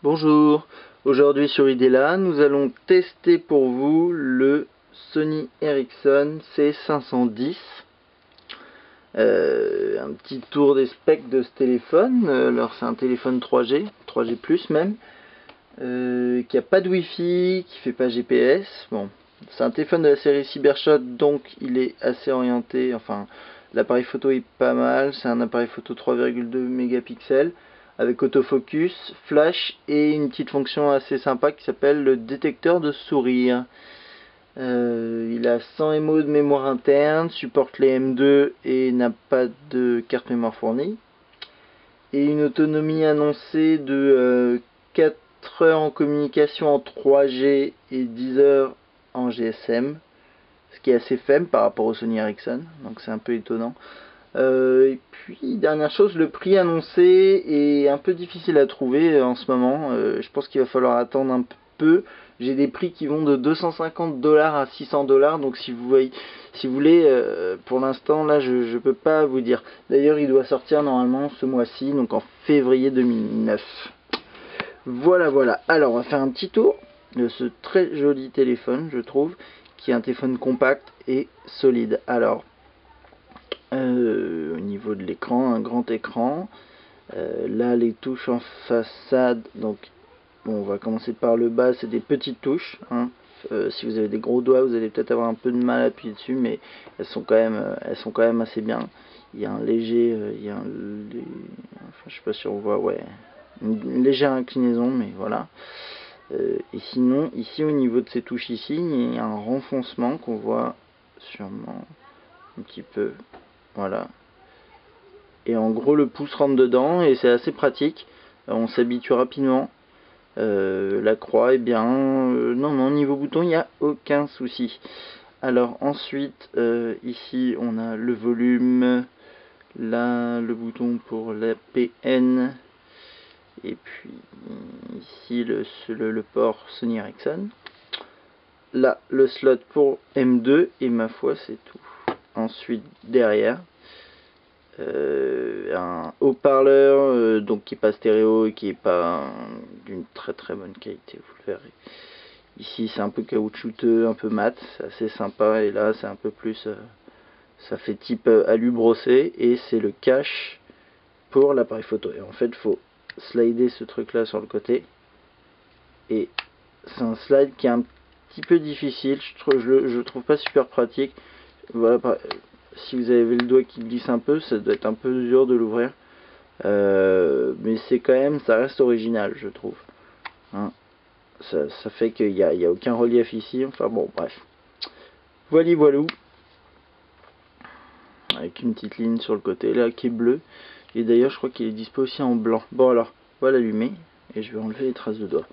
Bonjour, aujourd'hui sur Idela, nous allons tester pour vous le Sony Ericsson C510. Un petit tour des specs de ce téléphone. Alors c'est un téléphone 3G, 3G+, même, qui a pas de Wi-Fi, qui fait pas GPS. Bon, c'est un téléphone de la série Cybershot, donc il est assez orienté, enfin l'appareil photo est pas mal, c'est un appareil photo 3,2 mégapixels avec autofocus, flash et une petite fonction assez sympa qui s'appelle le détecteur de sourire. Il a 100 MO de mémoire interne, supporte les M2 et n'a pas de carte mémoire fournie. Et une autonomie annoncée de 4 heures en communication en 3G et 10 heures en GSM, ce qui est assez faible par rapport au Sony Ericsson, donc c'est un peu étonnant. Et puis, dernière chose, le prix annoncé est un peu difficile à trouver en ce moment. Je pense qu'il va falloir attendre un peu. J'ai des prix qui vont de 250 $ à 600 $. Donc, si vous voulez, pour l'instant, là, je peux pas vous dire. D'ailleurs, il doit sortir normalement ce mois-ci, donc en février 2009. Voilà, voilà. Alors, on va faire un petit tour de ce très joli téléphone, je trouve, qui est un téléphone compact et solide. Alors, au niveau de l'écran, un grand écran. Là, les touches en façade, donc bon, on va commencer par le bas, c'est des petites touches. Si vous avez des gros doigts, vous allez peut-être avoir un peu de mal à appuyer dessus, mais elles sont quand même assez bien. Il y a un léger, enfin, je sais pas si on voit, ouais, une légère inclinaison, mais voilà. Et sinon, ici au niveau de ces touches ici, il y a un renfoncement qu'on voit sûrement un petit peu. Voilà. Et en gros, le pouce rentre dedans et c'est assez pratique. On s'habitue rapidement. La croix est bien. Non, niveau bouton, il n'y a aucun souci. Alors ensuite, ici, on a le volume. Là, le bouton pour la PN. Et puis ici, le port Sony Ericsson. Là, le slot pour M2. Et ma foi, c'est tout. Ensuite, derrière, un haut-parleur donc qui est pas stéréo et qui est pas d'une très très bonne qualité, vous le verrez. Ici c'est un peu caoutchouteux, un peu mat, c'est assez sympa, et là c'est un peu plus, ça fait type alu brossé, et c'est le cache pour l'appareil photo. Et en fait il faut slider ce truc là sur le côté, et c'est un slide qui est un petit peu difficile, je trouve pas super pratique. Voilà, si vous avez le doigt qui glisse un peu, ça doit être un peu dur de l'ouvrir. Mais c'est quand même, ça reste original, je trouve. Hein, ça fait qu'il n'y a aucun relief ici. Enfin bon, bref. Voilà, voilou. Avec une petite ligne sur le côté là qui est bleue. Et d'ailleurs, je crois qu'il est dispo aussi en blanc. Bon, alors, on va l'allumer. Et je vais enlever les traces de doigts.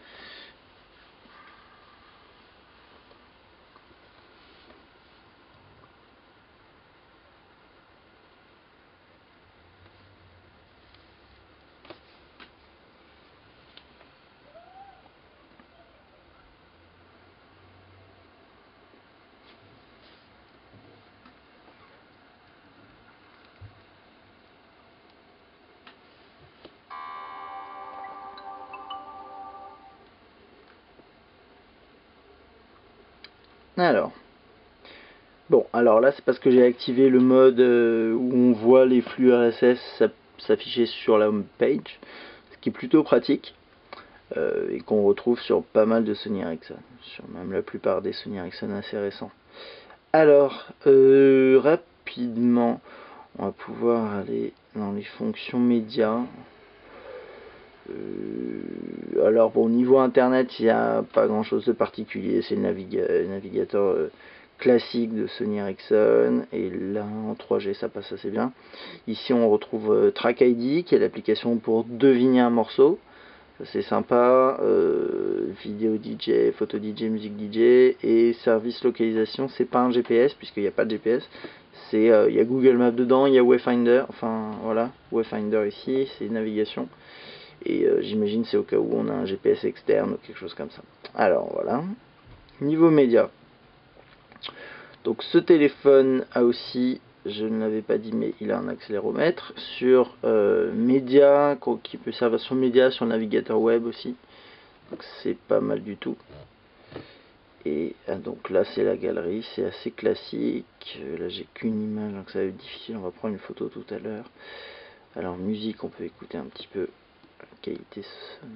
Alors. Bon, alors là, c'est parce que j'ai activé le mode où on voit les flux RSS s'afficher sur la home page, ce qui est plutôt pratique, et qu'on retrouve sur pas mal de Sony Ericsson, sur même la plupart des Sony Ericsson assez récents. Alors, rapidement, on va pouvoir aller dans les fonctions médias. Alors bon, niveau internet, il n'y a pas grand chose de particulier, c'est le navigateur classique de Sony Ericsson, et là en 3G ça passe assez bien. Ici on retrouve Track ID, qui est l'application pour deviner un morceau, c'est sympa. Vidéo DJ, photo DJ, musique DJ, et service localisation, c'est pas un GPS puisqu'il n'y a pas de GPS, c'est il y a Google Maps dedans, il y a Wayfinder, enfin voilà, Wayfinder ici, c'est navigation. Et j'imagine c'est au cas où on a un GPS externe ou quelque chose comme ça. Alors voilà. Niveau média. Donc ce téléphone a aussi, je ne l'avais pas dit, mais il a un accéléromètre sur média, qui peut servir sur média, sur le navigateur web aussi. Donc c'est pas mal du tout. Et donc là c'est la galerie, c'est assez classique. Là j'ai qu'une image, donc ça va être difficile. On va prendre une photo tout à l'heure. Alors musique, on peut écouter un petit peu la qualité sonore.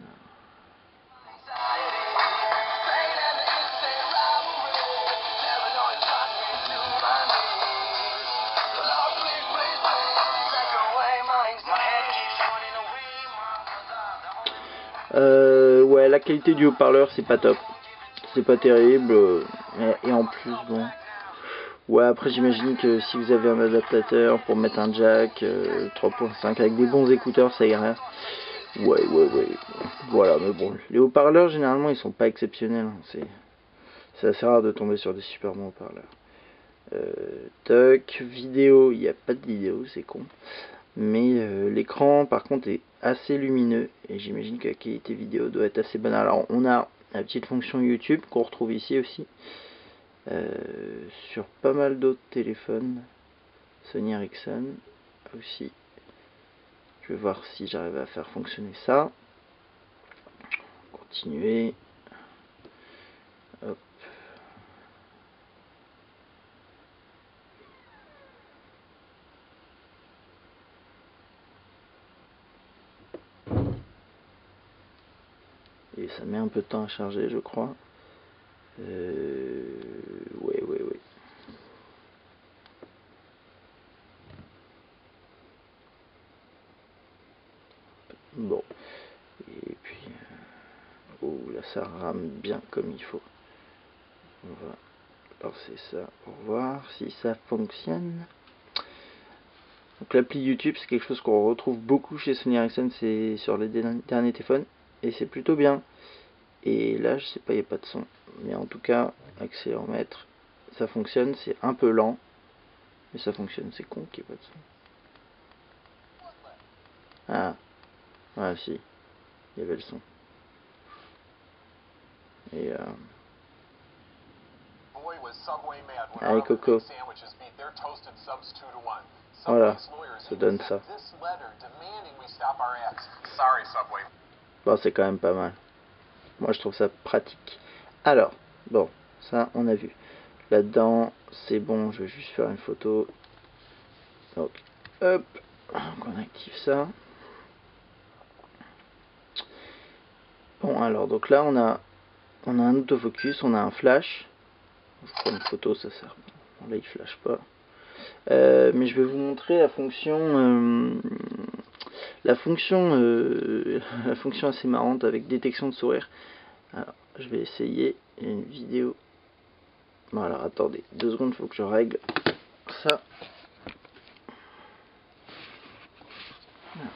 Ouais, la qualité du haut-parleur c'est pas top, c'est pas terrible, et en plus bon, ouais, après j'imagine que si vous avez un adaptateur pour mettre un jack 3.5 avec des bons écouteurs ça irait. Ouais, voilà, mais bon, les haut-parleurs généralement ils sont pas exceptionnels, hein. C'est assez rare de tomber sur des super bons haut-parleurs. Toc, vidéo, il n'y a pas de vidéo, c'est con. Mais l'écran par contre est assez lumineux et j'imagine que la qualité vidéo doit être assez bonne. Alors on a la petite fonction YouTube qu'on retrouve ici aussi sur pas mal d'autres téléphones. Sony Ericsson aussi. Je vais voir si j'arrive à faire fonctionner ça. Continuer. Hop. Et ça met un peu de temps à charger, je crois. Ouais. Bon. Et puis... oh, là ça rame bien comme il faut. On va lancer ça pour voir si ça fonctionne. Donc l'appli YouTube c'est quelque chose qu'on retrouve beaucoup chez Sony Ericsson, c'est sur les derniers téléphones et c'est plutôt bien. Et là je sais pas, il n'y a pas de son, mais en tout cas accéléromètre ça fonctionne, c'est un peu lent mais ça fonctionne. C'est con qu'il n'y ait pas de son. Ah si, il y avait le son. Et allez Coco, voilà, ça donne ça. Bon, c'est quand même pas mal. Moi je trouve ça pratique. Alors, bon, ça on a vu. Là-dedans, c'est bon, je vais juste faire une photo. Donc, hop, on active ça. Bon, alors, donc là, on a un autofocus, on a un flash. Je prends une photo, ça sert. Bon, là, il flash pas. Mais je vais vous montrer la fonction. La fonction assez marrante avec détection de sourire. Alors, je vais essayer. Il y a une vidéo. Bon, alors attendez 2 secondes, il faut que je règle ça.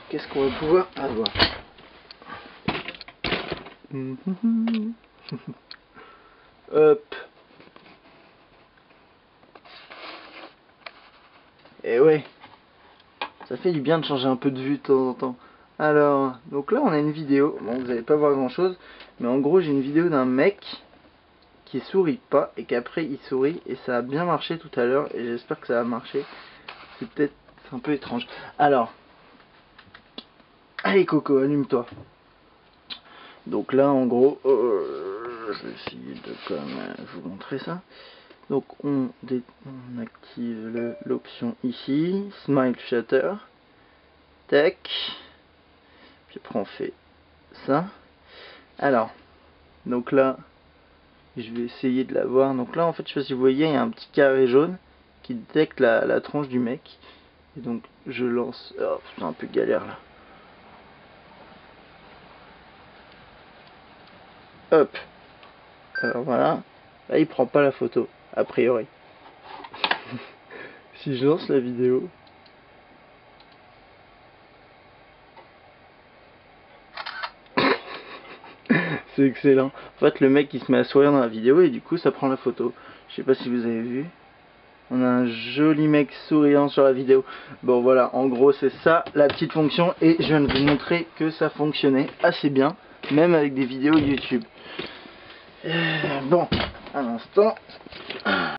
Qu'est-ce qu'on va pouvoir avoir? Hop. Et ouais, ça fait du bien de changer un peu de vue de temps en temps. Alors, donc là on a une vidéo. Bon, vous n'allez pas voir grand chose, mais en gros j'ai une vidéo d'un mec qui sourit pas et qu'après il sourit, et ça a bien marché tout à l'heure et j'espère que ça va marcher. C'est peut-être un peu étrange. Alors, allez Coco, allume-toi. Donc là en gros, je vais essayer de quand même vous montrer ça. Donc on active l'option ici, Smile Shutter, tac, puis après on fait ça. Alors, donc là, je vais essayer de la voir. Donc là en fait, je sais pas si vous voyez, il y a un petit carré jaune qui détecte la tronche du mec. Et donc je lance, oh, c'est un peu galère là. Hop, alors voilà, là il prend pas la photo, a priori. Si je lance la vidéo, c'est excellent. En fait le mec il se met à sourire dans la vidéo et du coup ça prend la photo. Je sais pas si vous avez vu. On a un joli mec souriant sur la vidéo. Bon voilà, en gros c'est ça la petite fonction, et je viens de vous montrer que ça fonctionnait assez bien, même avec des vidéos YouTube. Bon, un instant.